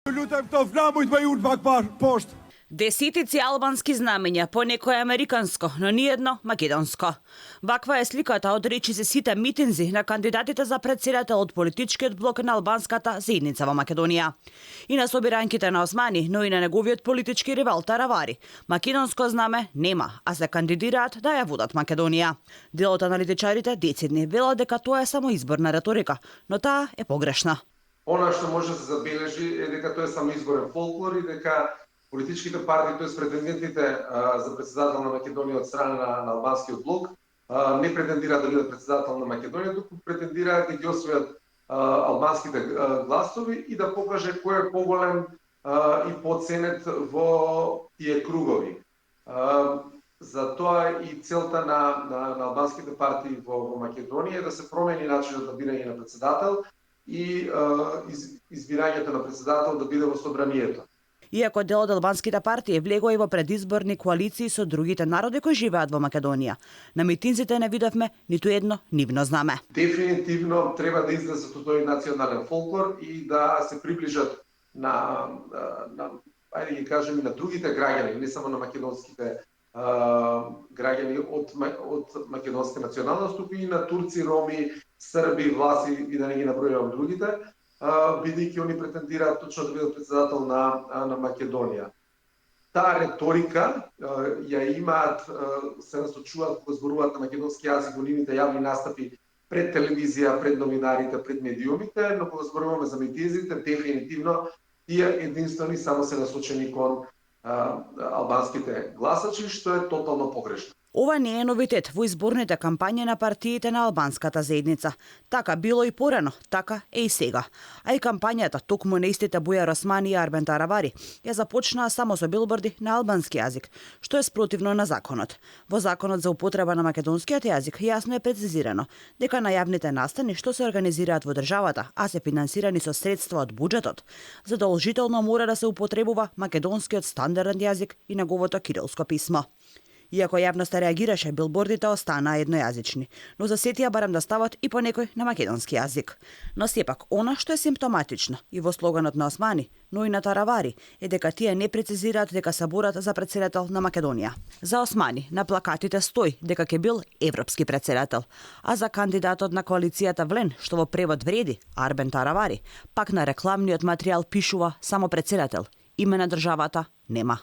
Лютем то внамуј да јурбак пошт. Десетици албански знамења, понекој американско, но ниедно македонско. Ваква е сликата од речиси сите митинзи на кандидатите за председател од политичкиот блок на албанската заедница во Македонија. И на собиранките на Османи, но и на неговиот политички ривал Таравари, македонско знаме нема, а се кандидираат да ја водат Македонија. Дел од аналитичарите децидни велат дека тоа е само изборна реторика, но таа е погрешна. Она што може да се забележи е дека тоа е само изборен фолклор и дека политичките партии, тоест претендентите за председател на Македонија од страна на албанскиот блок, не претендираат да бидат председател на Македонија, туку претендираат да ги освојат албанските гласови и да покаже кој е поголем и поценет во тие кругови. Затоа и целта на албанските партии во Македонија е да се промени начинот на бирање на председател и избирањето на председател да биде во собранието. Иако дел од албанските партии влегува и во предизборни коалиции со другите народи кои живеат во Македонија, на митинзите не видовме ниту едно нивно знаме. Дефинитивно треба да излезат од тој национален фолклор и да се приближат на ајде ги кажеме, на другите граѓани, не само на македонските граѓани од македонска националност, туку и на турци, роми, срби, власи и да не ги набројувам другите, бидејќи они претендираат точно да бидат председател на Македонија. Таа реторика ја имаат, се насочуваат кога зборуваат на македонски јазик во нивните јавни настапи пред телевизија, пред новинарите, пред медиумите, но кога зборуваме за митинзите, дефинитивно тие единствени само се насочени кон албанските гласачи, што е тотално погрешно. Ова не е новитет во изборните кампањи на партиите на албанската заедница. Така било и порано, така е и сега. А и кампањата токму на истите Бујар Османи и Арбен Таравари ја започнаа само со билборди на албански јазик, што е спротивно на законот. Во законот за употреба на македонскиот јазик јасно е прецизирано дека на јавните настани што се организираат во државата, а се финансирани со средства од буџетот, задолжително мора да се употребува македонскиот стандарден јазик и неговото кирилско писмо. Иако јавноста реагираше, билбордите останаа еднојазични, но засетија барем да стават и по некој на македонски јазик. Но сепак, она што е симптоматично и во слоганот на Османи, но и на Таравари, е дека тие не прецизираат дека се борат за председател на Македонија. За Османи на плакатите стои дека ќе бил европски председател, а за кандидатот на коалицијата Влен, што во превод вреди Арбен Таравари, пак на рекламниот материјал пишува само председател, име на државата нема.